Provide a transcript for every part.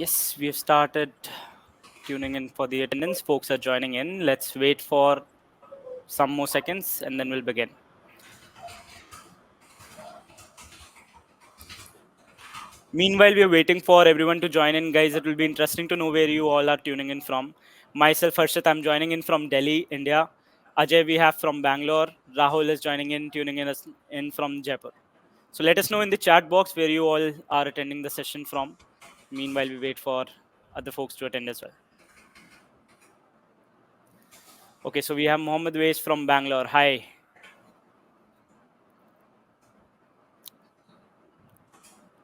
Yes, we have started tuning in for the attendance. Folks are joining in. Let's wait for some more seconds and then we'll begin. Meanwhile, we are waiting for everyone to join in. Guys, it will be interesting to know where you all are tuning in from. Myself, Harshit, I'm joining in from Delhi, India. Ajay, we have from Bangalore. Rahul is joining in, tuning in from Jaipur. So let us know in the chat box where you all are attending the session from. Meanwhile, we wait for other folks to attend as well. Okay, so we have Mohammed Ways from Bangalore. Hi.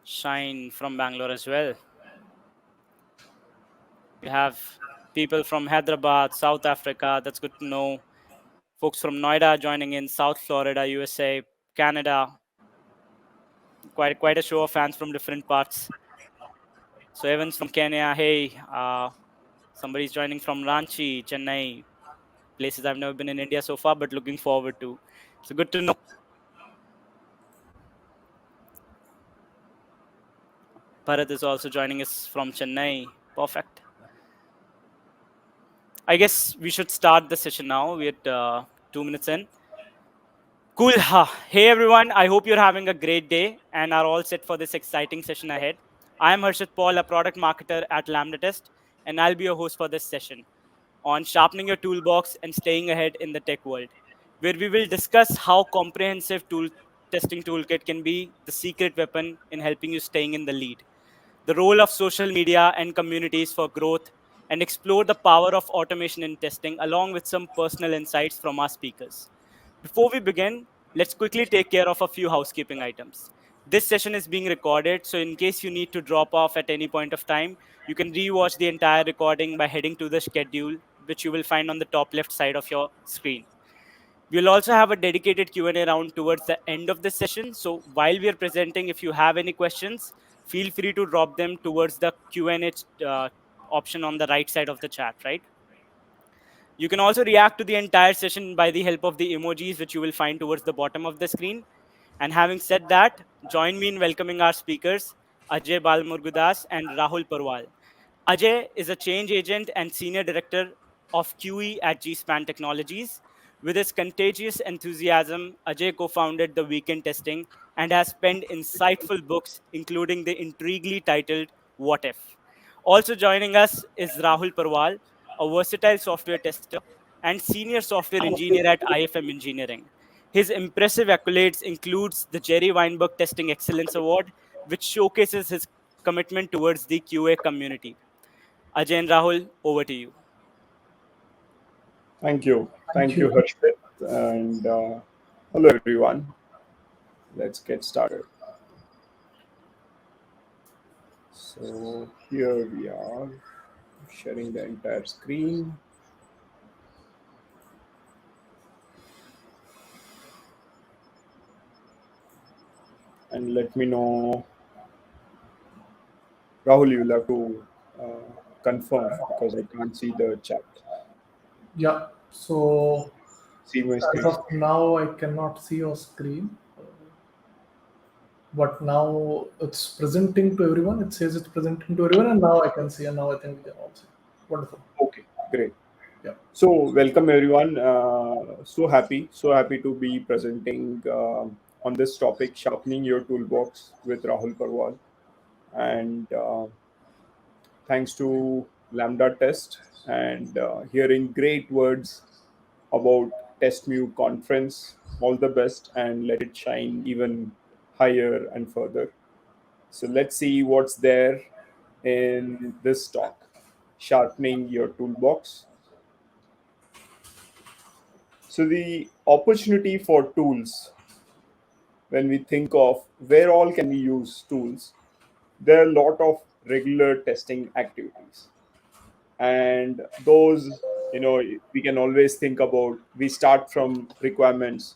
Shine from Bangalore as well. We have people from Hyderabad, South Africa. That's good to know. Folks from Noida joining in, South Florida, USA, Canada. Quite a show of fans from different parts. So Evans from Kenya. Hey, somebody's joining from Ranchi, Chennai. Places I've never been in India so far, but looking forward to. So good to know. Bharat is also joining us from Chennai. Perfect. I guess we should start the session now. We're at 2 minutes in. Cool. Hey everyone, I hope you're having a great day and are all set for this exciting session ahead. I am Harshit Paul, a product marketer at Lambda Test, and I'll be your host for this session on sharpening your toolbox and staying ahead in the tech world, where we will discuss how comprehensive testing toolkit can be the secret weapon in helping you staying in the lead, the role of social media and communities for growth, and explore the power of automation in testing along with some personal insights from our speakers. Before we begin, let's quickly take care of a few housekeeping items. This session is being recorded, so in case you need to drop off at any point of time, you can rewatch the entire recording by heading to the schedule, which you will find on the top left side of your screen. We'll also have a dedicated Q&A round towards the end of the session. So while we are presenting, if you have any questions, feel free to drop them towards the Q&A option on the right side of the chat, right? You can also react to the entire session by the help of the emojis, which you will find towards the bottom of the screen. And having said that, join me in welcoming our speakers, Ajay Balamurugadas and Rahul Parwal. Ajay is a change agent and senior director of QE at GSPANN Technologies. With his contagious enthusiasm, Ajay co-founded the Weekend Testing and has penned insightful books, including the intriguingly titled What If. Also joining us is Rahul Parwal, a versatile software tester and senior software engineer at IFM Engineering. His impressive accolades includes the Jerry Weinberg Testing Excellence Award, which showcases his commitment towards the QA community. Ajay and Rahul, over to you. Thank you. Thank Thank you, you. Harshit. And hello, everyone. Let's get started. So here we are sharing the entire screen. And let me know, Rahul, you'll have to confirm because I can't see the chat. Yeah, so See my as screen? of now, I cannot see your screen. But now it's presenting to everyone. It says it's presenting to everyone, and now I can see, and now I think we can all see. Wonderful. Okay, great. Yeah. So welcome everyone. So happy to be presenting on this topic, sharpening your toolbox with Rahul Parwal. And thanks to Lambda Test and hearing great words about TestMu conference. All the best and let it shine even higher and further. So let's see what's there in this talk, sharpening your toolbox. So the opportunity for tools, when we think of where all can we use tools, there are a lot of regular testing activities. And those, we can always think about, we start from requirements.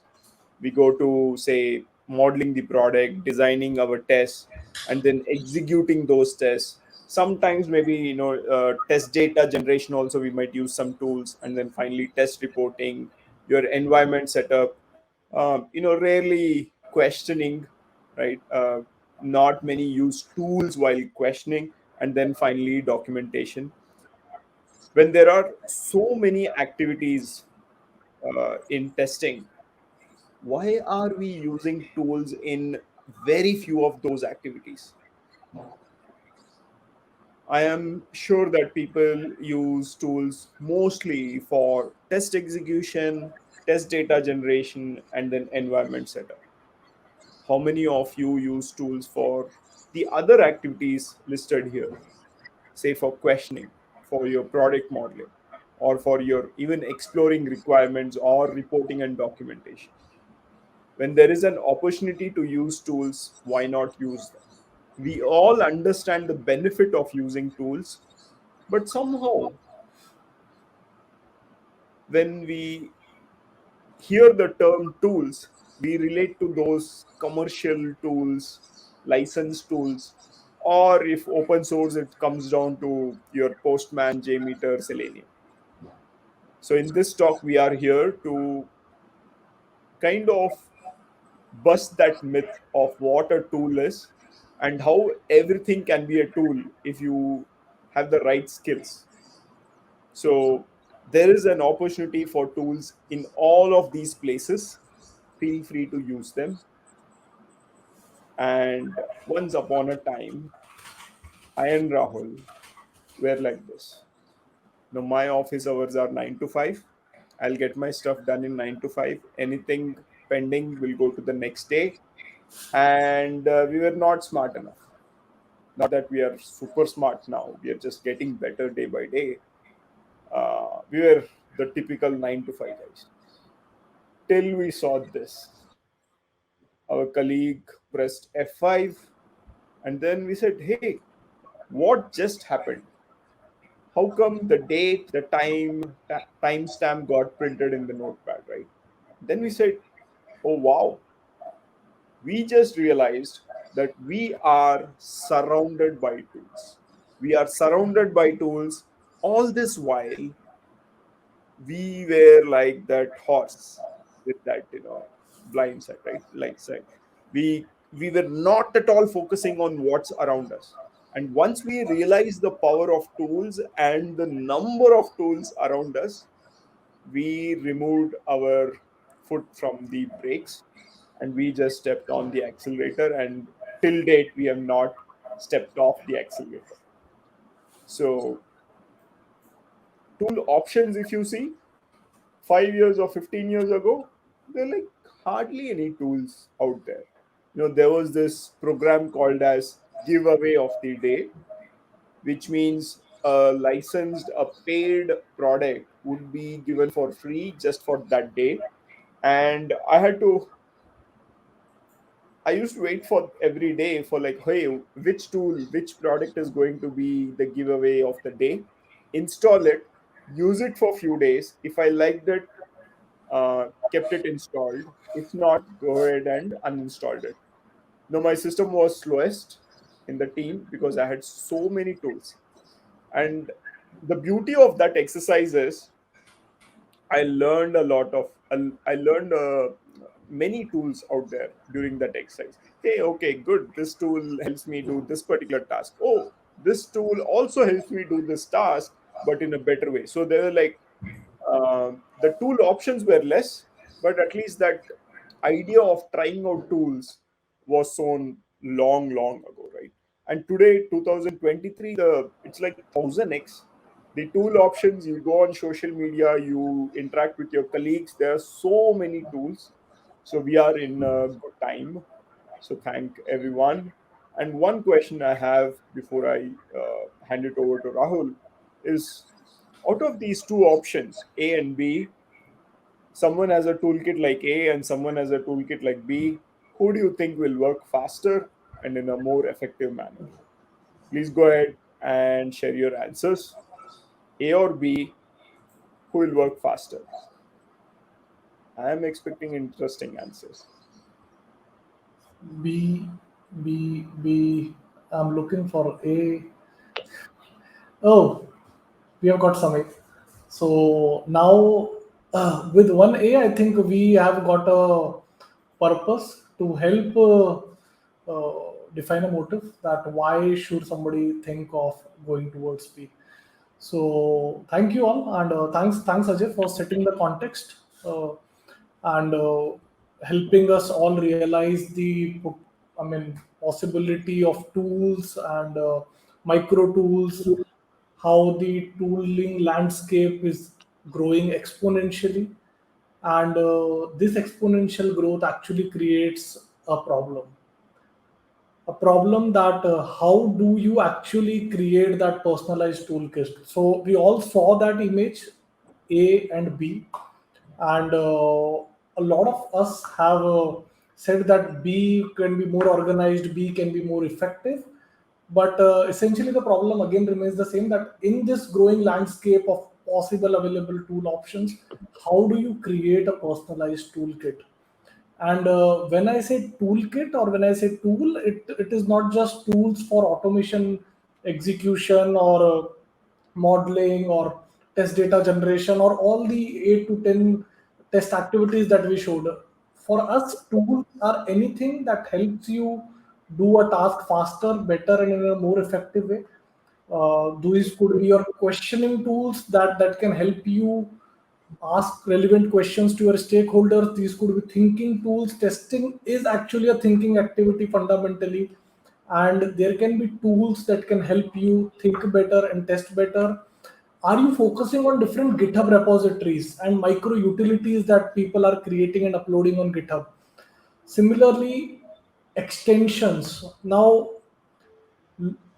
We go to, say, modeling the product, designing our tests, and then executing those tests. Sometimes maybe, test data generation also, we might use some tools, and then finally test reporting, your environment setup, rarely questioning, right? Not many use tools while questioning, and then finally documentation. When there are so many activities in testing, why are we using tools in very few of those activities? I am sure that people use tools mostly for test execution, test data generation, and then environment setup. How many of you use tools for the other activities listed here? Say for questioning, for your product modeling, or for your even exploring requirements or reporting and documentation. When there is an opportunity to use tools, why not use them? We all understand the benefit of using tools, but somehow when we hear the term tools, we relate to those commercial tools, licensed tools, or if open source, it comes down to your Postman, JMeter, Selenium. So in this talk, we are here to kind of bust that myth of what a tool is and how everything can be a tool if you have the right skills. So there is an opportunity for tools in all of these places. Feel free to use them. And once upon a time, I and Rahul were like this. Now my office hours are 9 to 5. I'll get my stuff done in 9 to 5. Anything pending will go to the next day. And we were not smart enough. Not that we are super smart now. We are just getting better day by day. We were the typical 9 to 5 guys. Till we saw this. Our colleague pressed F5, and then we said, hey, what just happened? How come the date, the timestamp got printed in the notepad, right? Then we said, oh, wow. We just realized that we are surrounded by tools. We are surrounded by tools. All this while, we were like that horse with that, blind side, right? Like side. We were not at all focusing on what's around us. And once we realized the power of tools and the number of tools around us, we removed our foot from the brakes and we just stepped on the accelerator. And till date, we have not stepped off the accelerator. So, tool options, if you see, 5 years or 15 years ago, there are like hardly any tools out there. There was this program called as giveaway of the day, which means a licensed, a paid product would be given for free just for that day. And I used to wait for every day for like, hey, which tool, which product is going to be the giveaway of the day? Install it, use it for a few days. If I liked it, kept it installed. If not, go ahead and uninstalled it. Now, my system was slowest in the team because I had so many tools. And the beauty of that exercise is I learned a lot of, I learned many tools out there during that exercise. Hey, okay, good. This tool helps me do this particular task. Oh, this tool also helps me do this task, but in a better way. So they were like, the tool options were less, but at least that idea of trying out tools was sown long ago, right? And today, 2023, it's like 1000x. The tool options, you go on social media, you interact with your colleagues. There are so many tools. So we are in a good time. So thank everyone. And one question I have before I hand it over to Rahul is, out of these two options, A and B, someone has a toolkit like A and someone has a toolkit like B, who do you think will work faster and in a more effective manner? Please go ahead and share your answers. A or B, who will work faster? I am expecting interesting answers. B, B, B. I'm looking for A. Oh, we have got some A. So now, with one A, I think we have got a purpose to help define a motive that why should somebody think of going towards B. So thank you all, and thanks Ajay for setting the context and helping us all realize the possibility of tools and micro tools, how the tooling landscape is growing exponentially, and this exponential growth actually creates a problem that how do you actually create that personalized toolkit. So we all saw that image A and B, and a lot of us have said that B can be more organized, B can be more effective, but essentially the problem again remains the same, that in this growing landscape of possible available tool options, how do you create a personalized toolkit? And when I say toolkit or when I say tool, it is not just tools for automation, execution, or modeling, or test data generation, or all the 8 to 10 test activities that we showed. For us, tools are anything that helps you do a task faster, better, and in a more effective way. These could be your questioning tools that can help you ask relevant questions to your stakeholders. These could be thinking tools. Testing is actually a thinking activity fundamentally, and there can be tools that can help you think better and test better. Are you focusing on different GitHub repositories and micro utilities that people are creating and uploading on GitHub? Similarly, extensions. Now,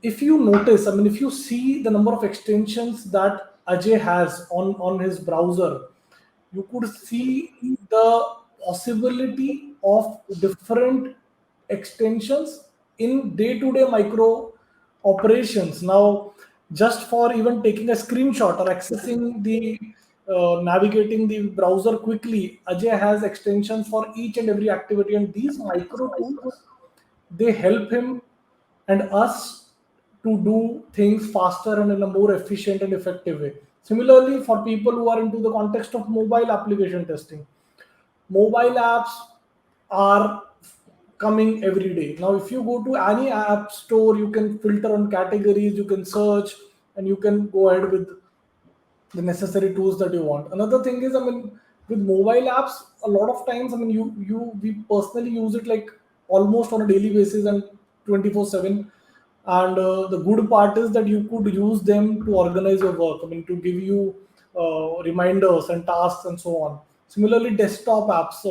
if you notice, if you see the number of extensions that Ajay has on his browser, you could see the possibility of different extensions in day-to-day micro operations. Now, just for even taking a screenshot or accessing the navigating the browser quickly, Ajay has extensions for each and every activity, and these micro tools, they help him and us to do things faster and in a more efficient and effective way. Similarly, for people who are into the context of mobile application testing, mobile apps are coming every day. Now, if you go to any app store, you can filter on categories, you can search, and you can go ahead with the necessary tools that you want. Another thing is, with mobile apps, a lot of times, we personally use it like almost on a daily basis and 24/7. And the good part is that you could use them to organize your work. To give you reminders and tasks and so on. Similarly, desktop apps,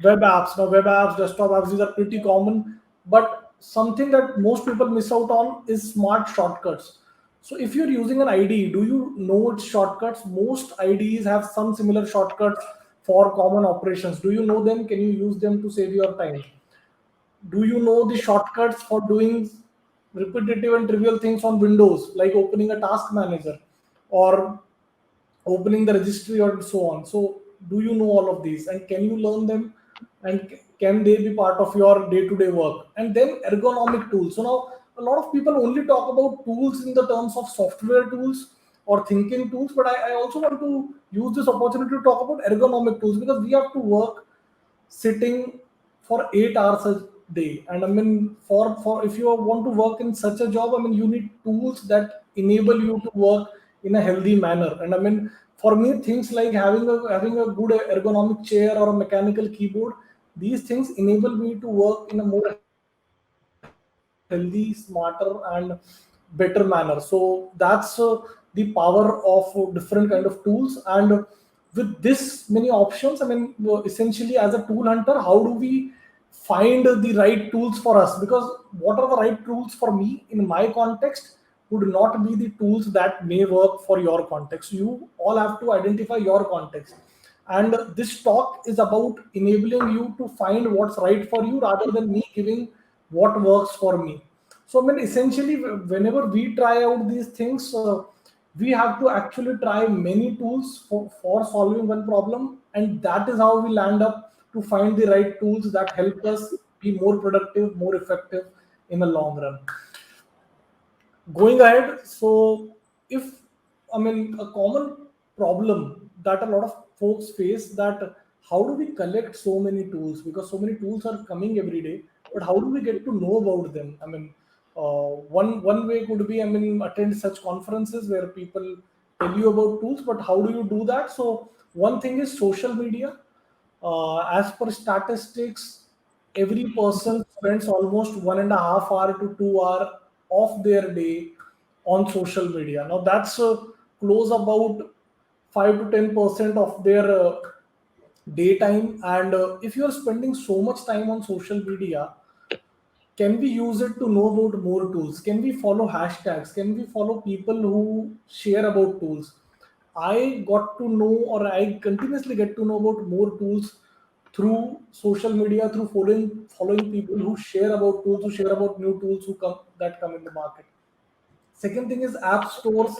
web apps. Now, web apps, desktop apps, these are pretty common. But something that most people miss out on is smart shortcuts. So if you're using an IDE, do you know its shortcuts? Most IDEs have some similar shortcuts for common operations. Do you know them? Can you use them to save your time? Do you know the shortcuts for doing repetitive and trivial things on Windows, like opening a task manager or opening the registry or so on? So do you know all of these, and can you learn them, and can they be part of your day-to-day work? And then ergonomic tools. So now a lot of people only talk about tools in the terms of software tools or thinking tools, but I also want to use this opportunity to talk about ergonomic tools, because we have to work sitting for 8 hours a day. And for if you want to work in such a job, you need tools that enable you to work in a healthy manner. And for me, things like having a good ergonomic chair or a mechanical keyboard, these things enable me to work in a more healthy, smarter, and better manner. So that's the power of different kind of tools. And with this many options, essentially as a tool hunter, how do we find the right tools for us? Because what are the right tools for me in my context would not be the tools that may work for your context. You all have to identify your context, and this talk is about enabling you to find what's right for you rather than me giving what works for me. So essentially, whenever we try out these things, we have to actually try many tools for solving one problem, and that is how we land up to find the right tools that help us be more productive, more effective in the long run. Going ahead, so if a common problem that a lot of folks face, that how do we collect so many tools, because so many tools are coming every day, but how do we get to know about them? I mean, one way could be, I mean, attend such conferences where people tell you about tools, but how do you do that? So one thing is social media. As per statistics, every person spends almost 1.5 hour to 2 hour of their day on social media. Now that's close about 5 to 10% of their daytime. And if you are spending so much time on social media, can we use it to know about more tools? Can we follow hashtags? Can we follow people who share about tools? I got to know, or I continuously get to know about more tools through social media, through following people who share about tools, who share about new tools come in the market. Second thing is app stores,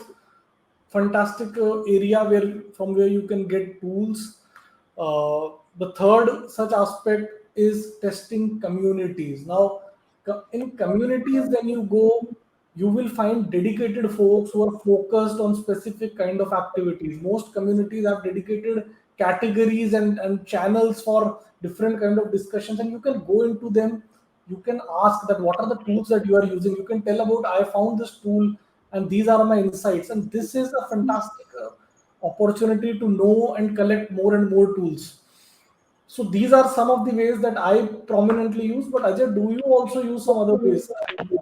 fantastic area where you can get tools. The third such aspect is testing communities. Now, in communities, when you go, you will find dedicated folks who are focused on specific kind of activities. Most communities have dedicated categories and channels for different kind of discussions, and you can go into them. You can ask that what are the tools that you are using. You can tell about, I found this tool and these are my insights, and this is a fantastic opportunity to know and collect more and more tools. So these are some of the ways that I prominently use. But Ajay, do you also use some other ways?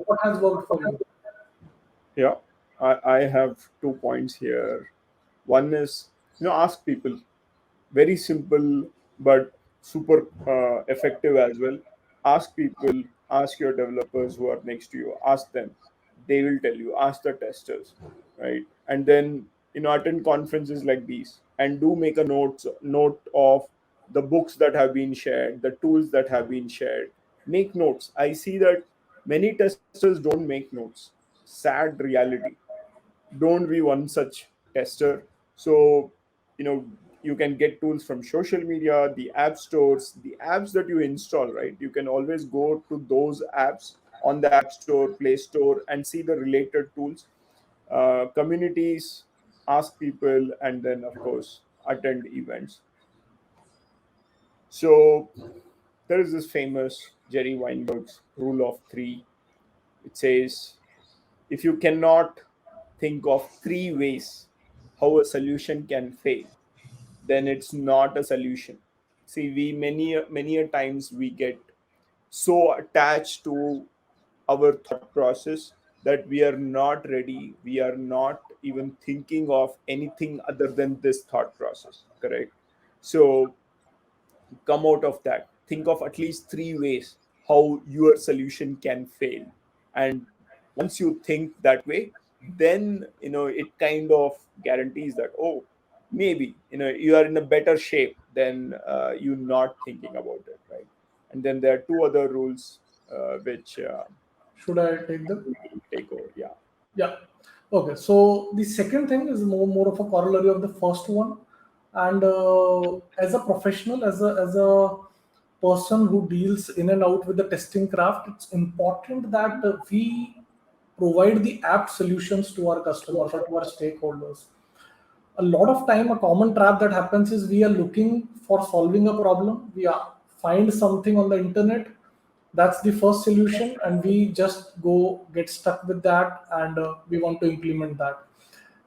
What has worked for you? Yeah, I have 2 points here. One is, ask people. Very simple, but super effective as well. Ask people, ask your developers who are next to you, ask them. They will tell you. Ask the testers, right? And then, attend conferences like these, and do make a note of the books that have been shared, the tools that have been shared. Make notes. I see that many testers don't make notes. Sad reality. Don't be one such tester. So, you know you can get tools from social media, the app stores, the apps that you install, right? You can always go to those apps on the app store, play store, and see the related tools. Communities, ask people, and then of course attend events. So there is this famous Jerry Weinberg's rule of three. It says, if you cannot think of three ways how a solution can fail, then it's not a solution. See, we many a times we get so attached to our thought process that we are not ready. We are not even thinking of anything other than this thought process. Correct. So come out of that. Think of at least three ways how your solution can fail. And once you think that way, then it kind of guarantees that, oh, maybe you are in a better shape than you not thinking about it, right? And then there are two other rules which Should I take them? take over. Yeah. Yeah. Okay. So the second thing is more of a corollary of the first one. And as a professional, as a person who deals in and out with the testing craft, it's important that we provide the apt solutions to our customers or to our stakeholders. A lot of time, a common trap that happens is we are looking for solving a problem. Find something on the internet, that's the first solution, and we just go get stuck with that, and we want to implement that.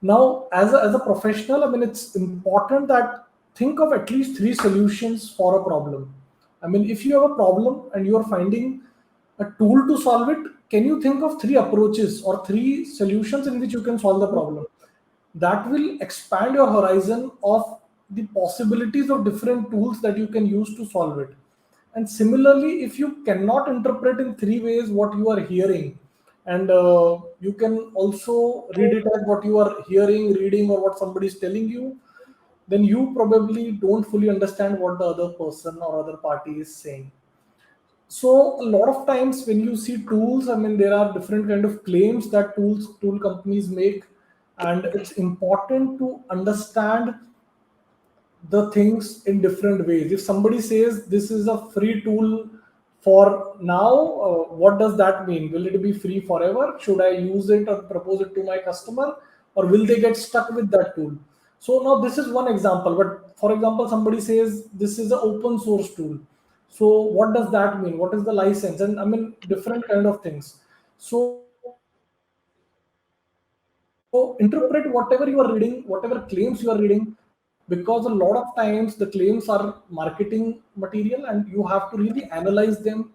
Now, as a professional, I mean, it's important that think of at least three solutions for a problem. I mean, if you have a problem and you are finding a tool to solve it, can you think of three approaches or three solutions in which you can solve the problem? That will expand your horizon of the possibilities of different tools that you can use to solve it. And similarly, if you cannot interpret in three ways what you are hearing, and you can also read it as what you are hearing, reading, or what somebody is telling you, then you probably don't fully understand what the other person or other party is saying. So a lot of times when you see tools, I mean, there are different kind of claims that tool companies make, and it's important to understand the things in different ways. If somebody says this is a free tool for now, what does that mean? Will it be free forever? Should I use it or propose it to my customer, or will they get stuck with that tool? So now this is one example. But for example, somebody says this is an open source tool. So what does that mean? What is the license? And I mean different kind of things. So interpret whatever you are reading, whatever claims you are reading, because a lot of times the claims are marketing material and you have to really analyze them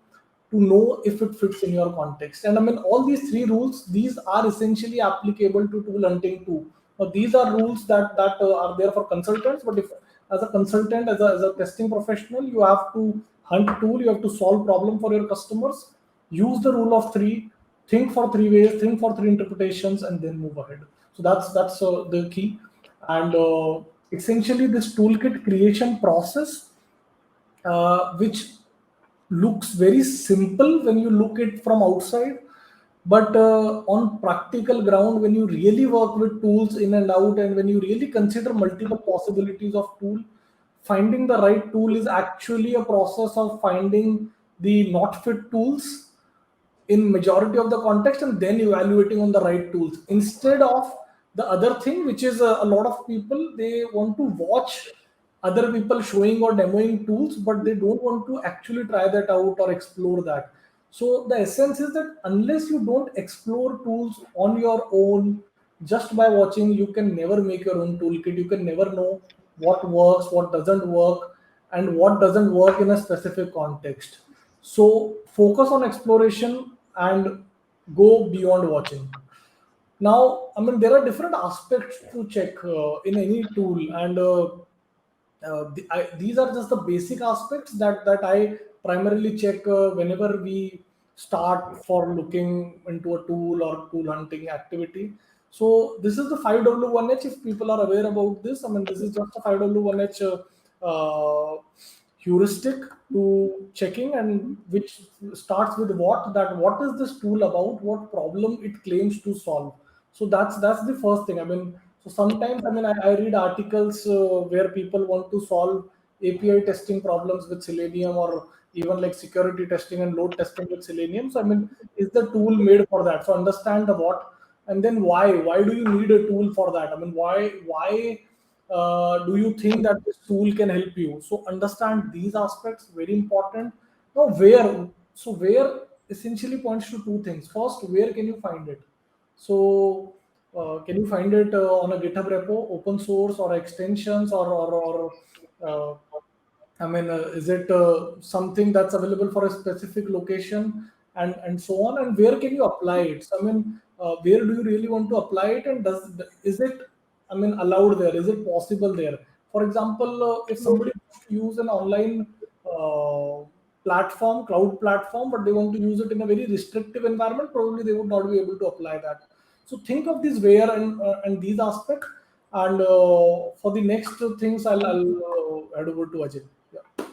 to know if it fits in your context. And I mean all these three rules, these are essentially applicable to tool hunting too. Now these are rules that are there for consultants, but if as a consultant, as a testing professional, you have to hunt tool, you have to solve problem for your customers. Use the rule of three, think for three ways, think for three interpretations, and then move ahead. So that's the key. And essentially this toolkit creation process, which looks very simple when you look it from outside, but on practical ground, when you really work with tools in and out, and when you really consider multiple possibilities of tool, finding the right tool is actually a process of finding the not fit tools in majority of the context, and then evaluating on the right tools, instead of the other thing, which is a lot of people, they want to watch other people showing or demoing tools, but they don't want to actually try that out or explore that. So the essence is that unless you don't explore tools on your own, just by watching, you can never make your own toolkit. You can never know what works, what doesn't work, and what doesn't work in a specific context. So focus on exploration and go beyond watching. Now, I mean, there are different aspects to check in any tool, and these are just the basic aspects that I primarily check whenever we start for looking into a tool or tool hunting activity. So this is the 5W1H. If people are aware about this, I mean, this is just a 5W1H heuristic to checking, and which starts with what is this tool about, what problem it claims to solve. So that's the first thing. I mean, so sometimes, I mean, I read articles where people want to solve API testing problems with Selenium, or even like security testing and load testing with Selenium. So I mean, is the tool made for that? So understand the what, and then why. Why do you need a tool for that? I mean, why do you think that this tool can help you? So understand these aspects, very important. Now where, so where essentially points to two things. First, where can you find it? So can you find it on a GitHub repo, open source, or extensions, or I mean, is it something that's available for a specific location, and so on? And where can you apply it? So, I mean, where do you really want to apply it, and is it, I mean, allowed there? Is it possible there? For example, if somebody wants to use an online platform, cloud platform, but they want to use it in a very restrictive environment, probably they would not be able to apply that. So think of this where and these aspects. And for the next things, I'll head over to Ajay. Yeah.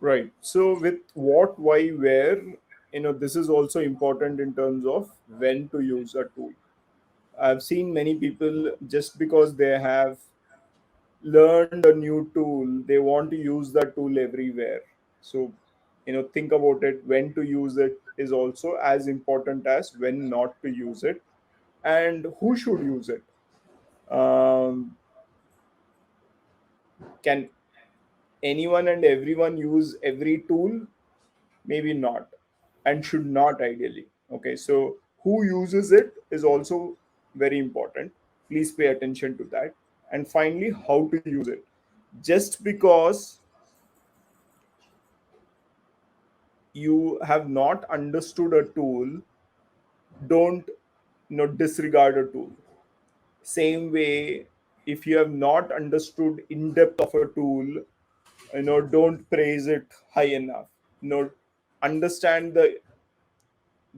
Right. So with what, why, where, this is also important in terms of when to use a tool. I've seen many people, just because they have learned a new tool, they want to use that tool everywhere. So, think about it. When to use it is also as important as when not to use it, and who should use it. Um, can anyone and everyone use every tool? Maybe not, and should not ideally. Okay, so who uses it is also very important. Please pay attention to that. And finally, how to use it. Just because you have not understood a tool, don't disregard a tool. Same way, if you have not understood in depth of a tool, don't praise it high enough. Understand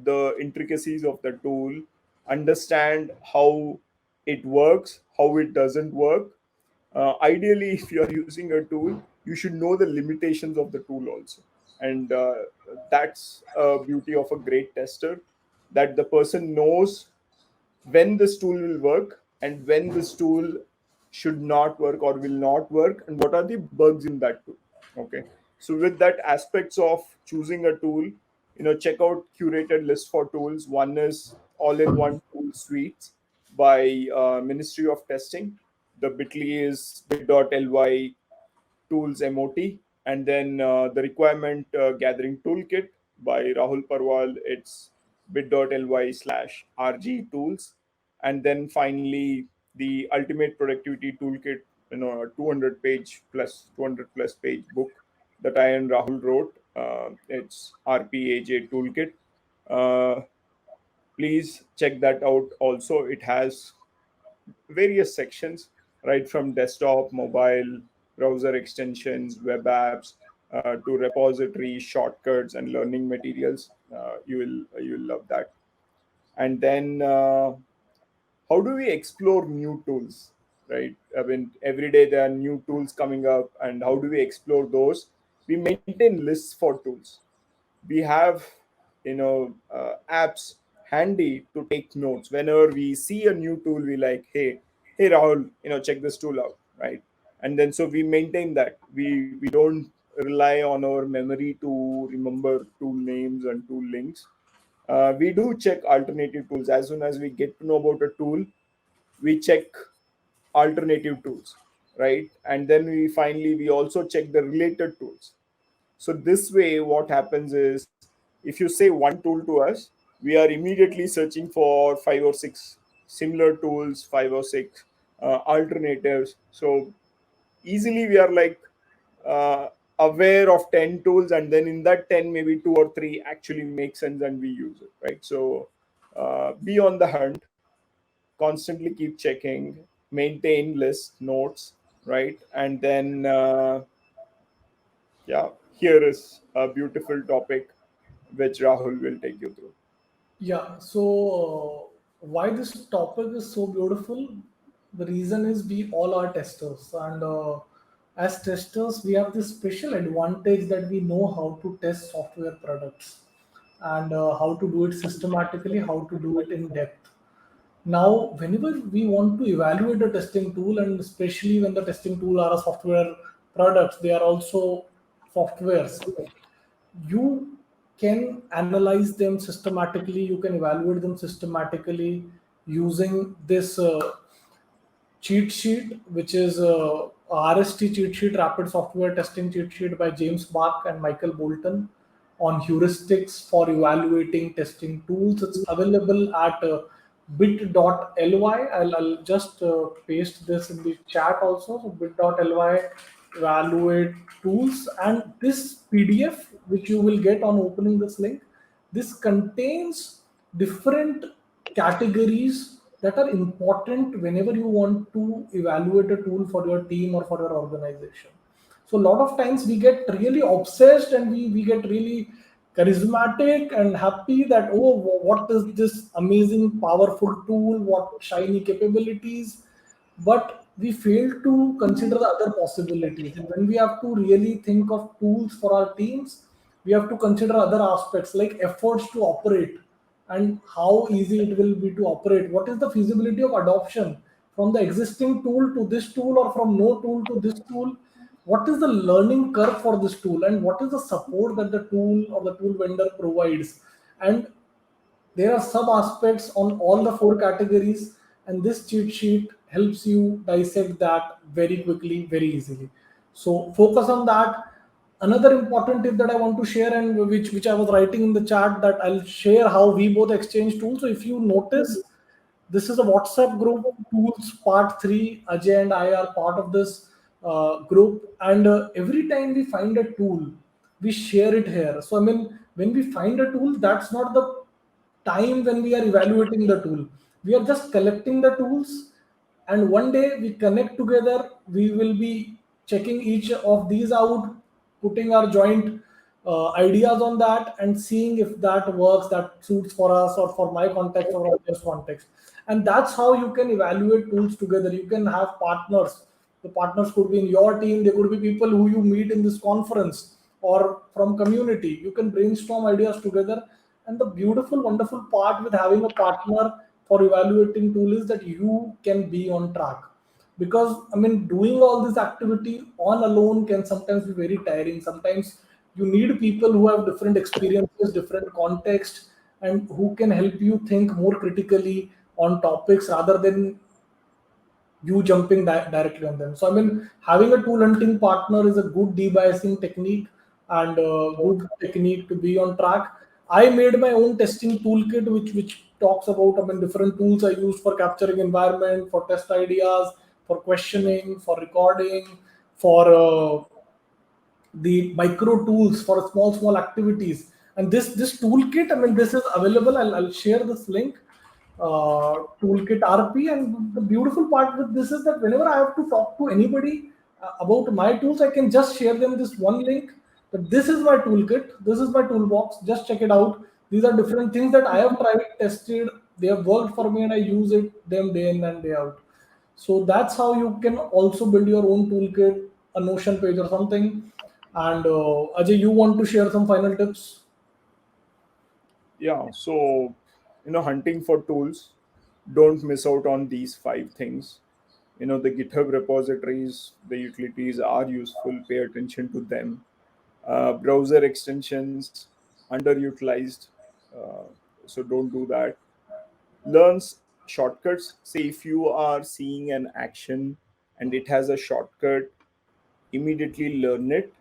the intricacies of the tool, understand how it works, how it doesn't work. Ideally, if you are using a tool, you should know the limitations of the tool also. And that's a beauty of a great tester, that the person knows when this tool will work and when this tool should not work or will not work, and what are the bugs in that tool. Okay, so with that aspects of choosing a tool, check out curated list for tools. One is all-in-one tool suites by Ministry of Testing. The bit.ly is bit.ly tools mot. And then the requirement gathering toolkit by Rahul Parwal. It's bit.ly/rg tools. And then finally, the ultimate productivity toolkit, a 200 plus page book that I and Rahul wrote. It's RPAJ toolkit. Uh, Please check that out also. It has various sections, right from desktop, mobile, browser extensions, web apps, to repositories, shortcuts, and learning materials. You will love that. And then how do we explore new tools, right? I mean, every day there are new tools coming up, and how do we explore those? We maintain lists for tools. We have apps handy to take notes whenever we see a new tool. We like, hey Rahul, check this tool out, right? And then so we maintain that. We don't rely on our memory to remember tool names and tool links. We do check alternative tools as soon as we get to know about a tool. We check alternative tools, right? And then we also check the related tools. So this way, what happens is, if you say one tool to us, we are immediately searching for five or six similar tools, five or six alternatives. So easily we are like aware of 10 tools, and then in that 10, maybe two or three actually make sense and we use it, right? So be on the hunt, constantly keep checking, maintain list notes, right? And then yeah, here is a beautiful topic which Rahul will take you through. Yeah, so why this topic is so beautiful? The reason is we all are testers, and as testers, we have this special advantage that we know how to test software products and how to do it systematically, how to do it in depth. Now, whenever we want to evaluate a testing tool, and especially when the testing tool are a software products, they are also softwares. You can analyze them systematically. You can evaluate them systematically using this cheat sheet, which is RST cheat sheet, Rapid Software Testing Cheat Sheet by James Bach and Michael Bolton on heuristics for evaluating testing tools. It's available at bit.ly. I'll just paste this in the chat also. So bit.ly evaluate tools, and this PDF which you will get on opening this link, this contains different categories that are important whenever you want to evaluate a tool for your team or for your organization. So a lot of times we get really obsessed and we get really charismatic and happy that, oh, what is this amazing powerful tool, what shiny capabilities, but we fail to consider the other possibilities. And when we have to really think of tools for our teams, we have to consider other aspects like efforts to operate and how easy it will be to operate. What is the feasibility of adoption from the existing tool to this tool, or from no tool to this tool? What is the learning curve for this tool, and what is the support that the tool or the tool vendor provides? And there are sub aspects on all the four categories, and this cheat sheet helps you dissect that very quickly, very easily. So focus on that. Another important tip that I want to share, and which I was writing in the chat, that I'll share how we both exchange tools. So if you notice, this is a WhatsApp group, tools part 3. Ajay and I are part of this group, and every time we find a tool, we share it here. So I mean, when we find a tool, that's not the time when we are evaluating the tool. We are just collecting the tools, and one day we connect together. We will be checking each of these out, putting our joint ideas on that, and seeing if that works, that suits for us or for my context or this context. And that's how you can evaluate tools together. You can have partners. The partners could be in your team. They could be people who you meet in this conference or from community. You can brainstorm ideas together. And the beautiful, wonderful part with having a partner for evaluating tool is that you can be on track. Because I mean, doing all this activity on alone can sometimes be very tiring. Sometimes you need people who have different experiences, different context, and who can help you think more critically on topics rather than you jumping directly on them. So I mean, having a tool hunting partner is a good debiasing technique and a good technique to be on track. I made my own testing toolkit, which talks about, I mean, different tools I use for capturing environment, for test ideas, for questioning, for recording, for the micro tools for small activities. And this toolkit, I mean, this is available. I'll share this link, toolkit RP. And the beautiful part with this is that whenever I have to talk to anybody about my tools, I can just share them this one link, that this is my toolkit, this is my toolbox, just check it out. These are different things that I have tried, tested, they have worked for me, and I use it them day in and day out. So that's how you can also build your own toolkit, a Notion page or something. And Ajay, you want to share some final tips? Yeah, so hunting for tools, don't miss out on these five things. The GitHub repositories, the utilities are useful, pay attention to them. Browser extensions, underutilized, uh, so don't do that. Learns shortcuts. Say if you are seeing an action and it has a shortcut, immediately learn it.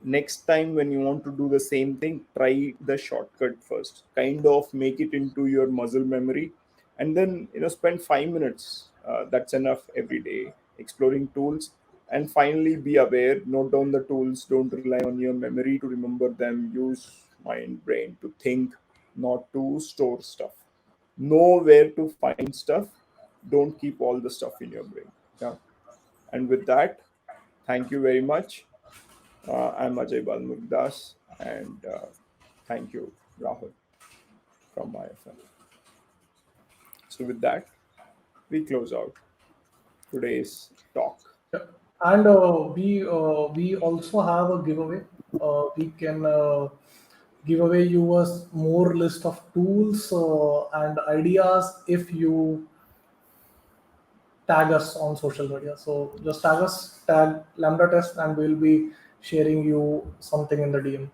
Next time when you want to do the same thing, try the shortcut first, kind of make it into your muscle memory, and then spend 5 minutes. That's enough every day exploring tools. And finally, be aware, note down the tools, don't rely on your memory to remember them. Use mind brain to think, not to store stuff. Know where to find stuff, don't keep all the stuff in your brain. Yeah. And with that, thank you very much. I'm Ajay Balamurugadas, and thank you, Rahul, from my FM. So, with that, we close out today's talk. Yeah. And we also have a giveaway. We can give away you a more list of tools and ideas if you tag us on social media. So just tag us, tag Lambda Test, and we'll be sharing you something in the DM.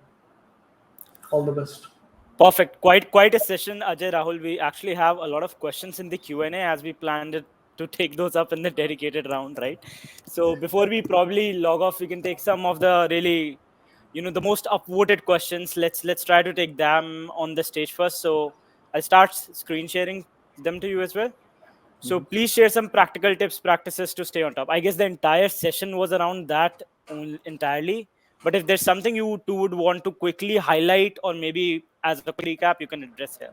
All the best. Perfect. Quite a session, Ajay, Rahul. We actually have a lot of questions in the Q&A as we planned it to take those up in the dedicated round, right? So before we probably log off, we can take some of the really, the most upvoted questions. Let's try to take them on the stage first. So I'll start screen sharing them to you as well. So please share some practical tips, practices to stay on top. I guess the entire session was around that entirely. But if there's something you two would want to quickly highlight, or maybe as a quick recap, you can address here.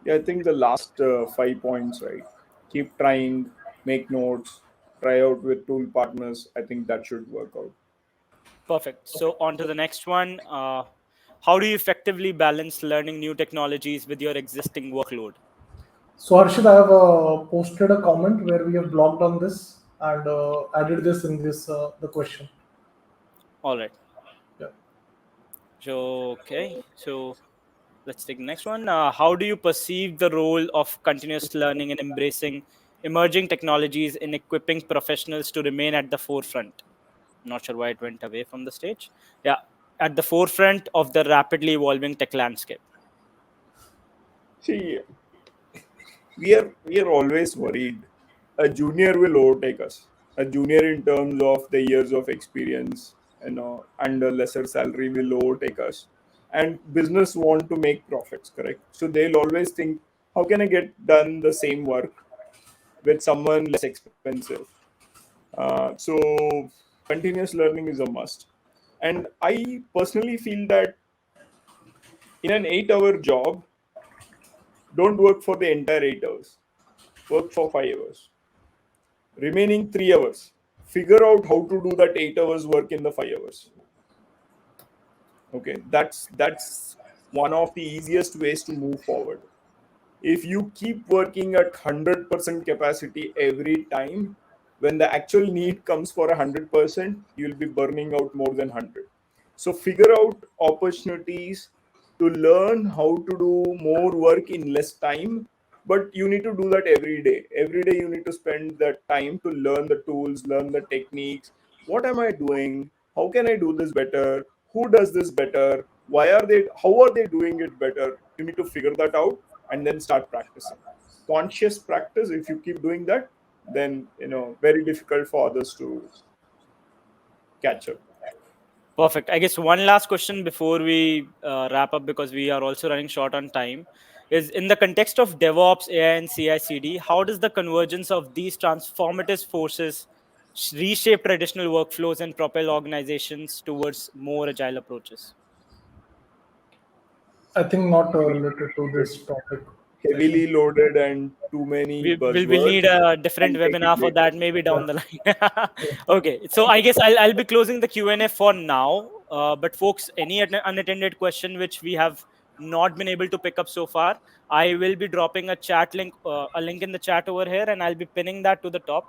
Yeah, I think the last 5 points, right? Keep trying, make notes, try out with tool partners. I think that should work out. Perfect. So on to the next one. How do you effectively balance learning new technologies with your existing workload? So Harshit, I have posted a comment where we have blogged on this and added this in this the question. All right. Yeah. So, okay. So let's take the next one. How do you perceive the role of continuous learning and embracing emerging technologies in equipping professionals to remain at the forefront? Not sure why it went away from the stage. Yeah, at the forefront of the rapidly evolving tech landscape. See, we are always worried a junior will overtake us. A junior in terms of the years of experience, and a lesser salary will overtake us. And business want to make profits, correct? So they'll always think, how can I get done the same work with someone less expensive? So continuous learning is a must. And I personally feel that in an 8 hour job, don't work for the entire 8 hours. Work for 5 hours. Remaining 3 hours, figure out how to do that 8 hours work in the 5 hours. Okay, that's one of the easiest ways to move forward. If you keep working at 100% capacity every time, when the actual need comes for 100%, you'll be burning out more than 100. So figure out opportunities to learn how to do more work in less time, but you need to do that every day. Every day you need to spend that time to learn the tools, learn the techniques. What am I doing? How can I do this better? Who does this better? How are they doing it better? You need to figure that out and then start practicing. conscious practice. If you keep doing that, then very difficult for others to catch up. Perfect. I guess one last question before we wrap up, because we are also running short on time, is in the context of DevOps, AI, and CI/CD, how does the convergence of these transformative forces reshape traditional workflows and propel organizations towards more agile approaches? I think not related to this topic session. Heavily loaded and too many We'll buzzwords. need a different I'll take it webinar for later. that, maybe Yeah. down the line. Okay, so I guess I'll be closing the Q&A for now. But folks, any unattended question which we have not been able to pick up so far, I will be dropping a link in the chat over here, and I'll be pinning that to the top.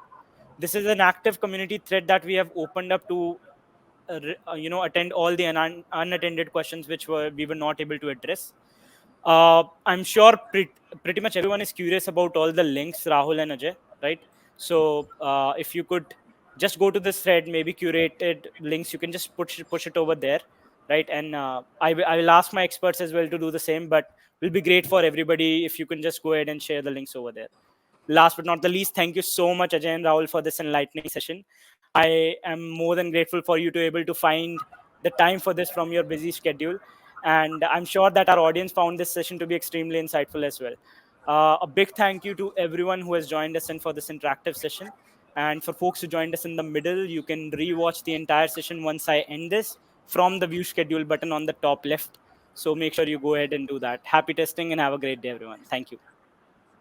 This is an active community thread that we have opened up to attend all the unattended questions which we were not able to address. I'm sure pretty much everyone is curious about all the links, Rahul and Ajay, right? So if you could just go to this thread, maybe curated links, you can just push it over there, right? And I will ask my experts as well to do the same, but will be great for everybody if you can just go ahead and share the links over there. Last but not the least, thank you so much, Ajay and Rahul, for this enlightening session. I am more than grateful for you to able to find the time for this from your busy schedule. And I'm sure that our audience found this session to be extremely insightful as well. A big thank you to everyone who has joined us in for this interactive session. And for folks who joined us in the middle, you can rewatch the entire session once I end this from the view schedule button on the top left. So make sure you go ahead and do that. Happy testing and have a great day, everyone. Thank you.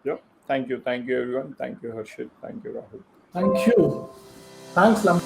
Yeah. Thank you everyone. Thank you, Harshit. Thank you, Rahul. Thank you. Thanks, Lam.